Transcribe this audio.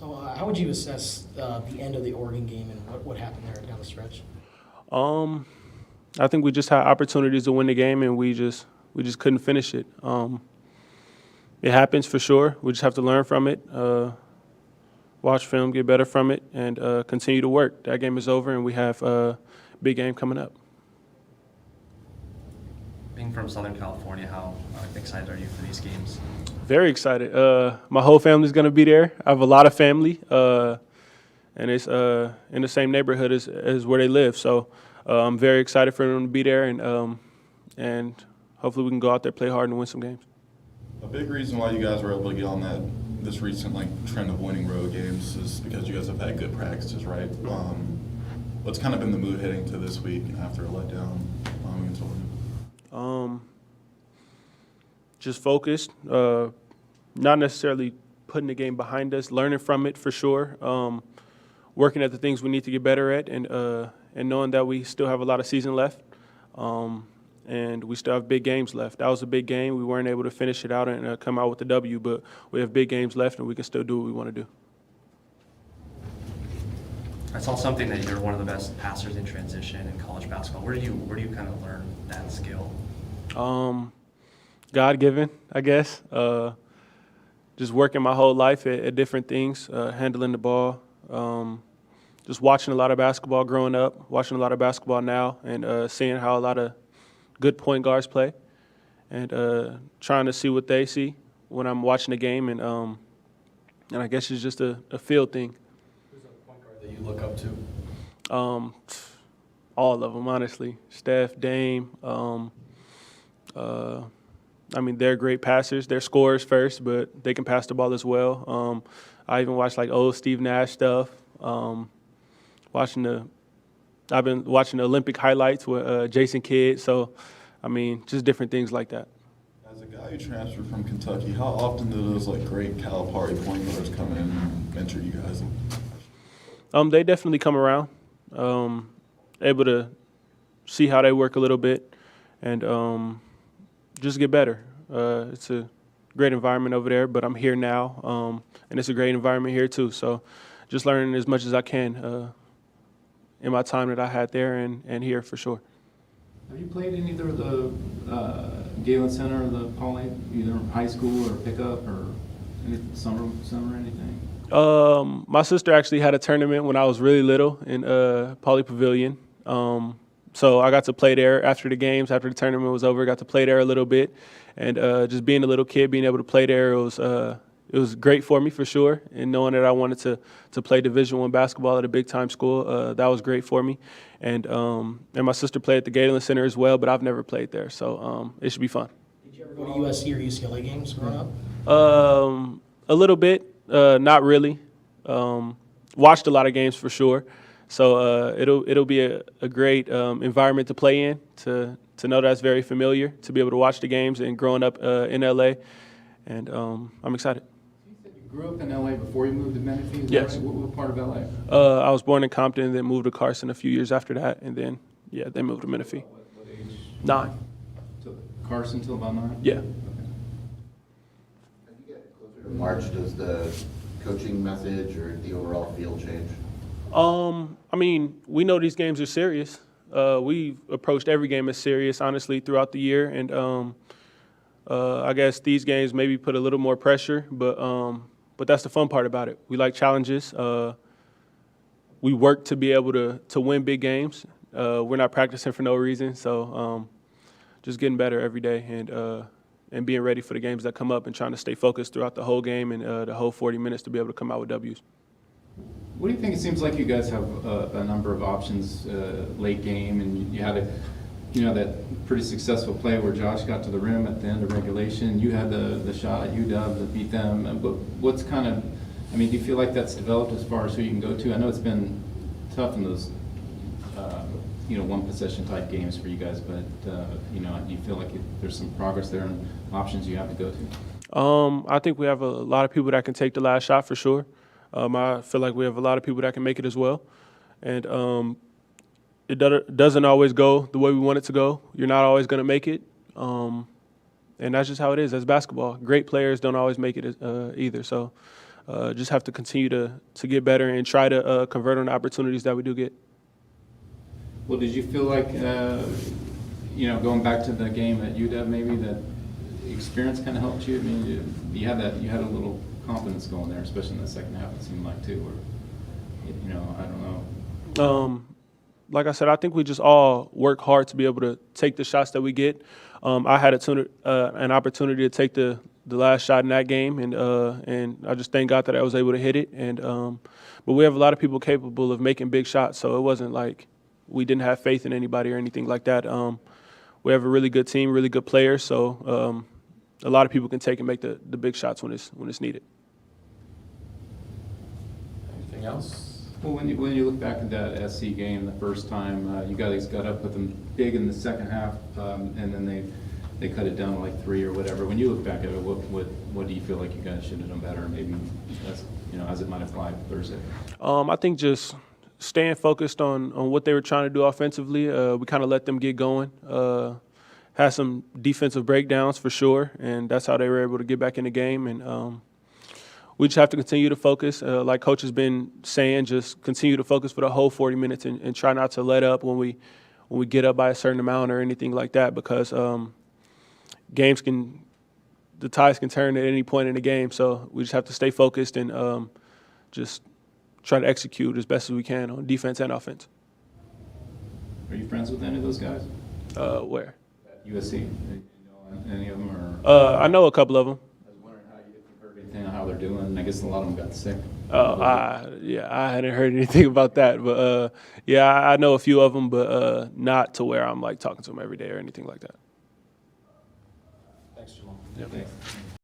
So how would you assess the end of the Oregon game and what happened there down the stretch? Um, I think we just had opportunities to win the game, and we just couldn't finish it. It happens for sure. We just have to learn from it, watch film, get better from it, and continue to work. That game is over, and we have a big game coming up. Being from Southern California, how excited are you for these games? Very excited. My whole family's gonna be there. I have a lot of family, and it's in the same neighborhood as where they live. So I'm very excited for them to be there, and hopefully we can go out there, play hard, and win some games. A big reason why you guys were able to get on this recent trend of winning road games is because you guys have had good practices, right? What's kind of been the mood heading to this week after a letdown against Oregon? Just focused, not necessarily putting the game behind us, learning from it for sure, working at the things we need to get better at, and knowing that we still have a lot of season left, and we still have big games left. That was a big game. We weren't able to finish it out and come out with the W, but we have big games left, and we can still do what we want to do. I saw something that you're one of the best passers in transition in college basketball. Where do you kind of learn that skill? God-given, I guess. Just working my whole life at different things, handling the ball, just watching a lot of basketball growing up, watching a lot of basketball now, and seeing how a lot of good point guards play, and trying to see what they see when I'm watching the game, and I guess it's just a feel thing. Who's a point guard that you look up to? All of them, honestly. Steph, Dame. They're great passers. They're scorers first, but they can pass the ball as well. I even watch old Steve Nash stuff. I've been watching the Olympic highlights with Jason Kidd. So, just different things like that. As a guy who transferred from Kentucky, how often do those great Calipari point guards come in and mentor you guys? They definitely come around. Able to see how they work a little bit, and just get better. It's a great environment over there, but I'm here now, and it's a great environment here too. So just learning as much as I can in my time that I had there and here for sure. Have you played in either the Galen Center or the Pauley, either high school or pickup or any summer anything? My sister actually had a tournament when I was really little in Pauley Pavilion. So I got to play there after the games, after the tournament was over. Got to play there a little bit, and just being a little kid, being able to play there, it was great for me for sure. And knowing that I wanted to play Division I basketball at a big time school, that was great for me. And my sister played at the Galen Center as well, but I've never played there, so it should be fun. Did you ever go to USC or UCLA games growing up? A little bit, not really. Watched a lot of games for sure. So it'll be a great environment to play in, to know that's very familiar, to be able to watch the games and growing up in LA, and I'm excited. You said you grew up in LA before you moved to Menifee? Is that Yes. right? What part of LA? I was born in Compton and then moved to Carson a few years after that, and then, they moved to Menifee. What age? 9. Till Carson till about 9? Yeah. Okay. As you get closer to March, does the coaching message or the overall feel change? We know these games are serious. We've approached every game as serious, honestly, throughout the year, and I guess these games maybe put a little more pressure, but that's the fun part about it. We like challenges. We work to be able to win big games. We're not practicing for no reason, so just getting better every day and being ready for the games that come up and trying to stay focused throughout the whole game and the whole 40 minutes to be able to come out with W's. What do you think? It seems like you guys have a number of options late game, and you had that pretty successful play where Josh got to the rim at the end of regulation. You had the shot at UW that beat them. But what's do you feel like that's developed as far as who you can go to? I know it's been tough in those one possession type games for you guys, but do you feel like there's some progress there and options you have to go to? I think we have a lot of people that can take the last shot for sure. I feel like we have a lot of people that can make it as well. And it doesn't always go the way we want it to go. You're not always going to make it. And that's just how it is as basketball. Great players don't always make it either. So just have to continue to get better and try to convert on the opportunities that we do get. Well, did you feel like, going back to the game at UW, maybe that experience kind of helped you? I mean, you had a little confidence going there, especially in the second half, it seemed like, too, or, I don't know. Like I said, I think we just all work hard to be able to take the shots that we get. I had an opportunity to take the last shot in that game, and I just thank God that I was able to hit it. And but we have a lot of people capable of making big shots, so it wasn't like we didn't have faith in anybody or anything like that. We have a really good team, really good players, so a lot of people can take and make the big shots when it's needed. Anything else? Well, when you look back at that SC game the first time, you guys got up with them big in the second half, and then they cut it down to like 3 or whatever. When you look back at it, what do you feel like you guys should have done better? Maybe as it might apply Thursday. I think just staying focused on what they were trying to do offensively. We kind of let them get going. Had some defensive breakdowns for sure, and that's how they were able to get back in the game. And we just have to continue to focus. Like Coach has been saying, just continue to focus for the whole 40 minutes and try not to let up when we get up by a certain amount or anything like that, because the tides can turn at any point in the game. So we just have to stay focused and just try to execute as best as we can on defense and offense. Are you friends with any of those guys? Where? At USC? You know any of them? Or I know a couple of them. I was wondering if you heard anything on how they're doing. I guess a lot of them got sick. I hadn't heard anything about that, but I know a few of them, but not to where I'm like talking to them every day or anything like that. Thanks, Jamal. Yeah. Thanks.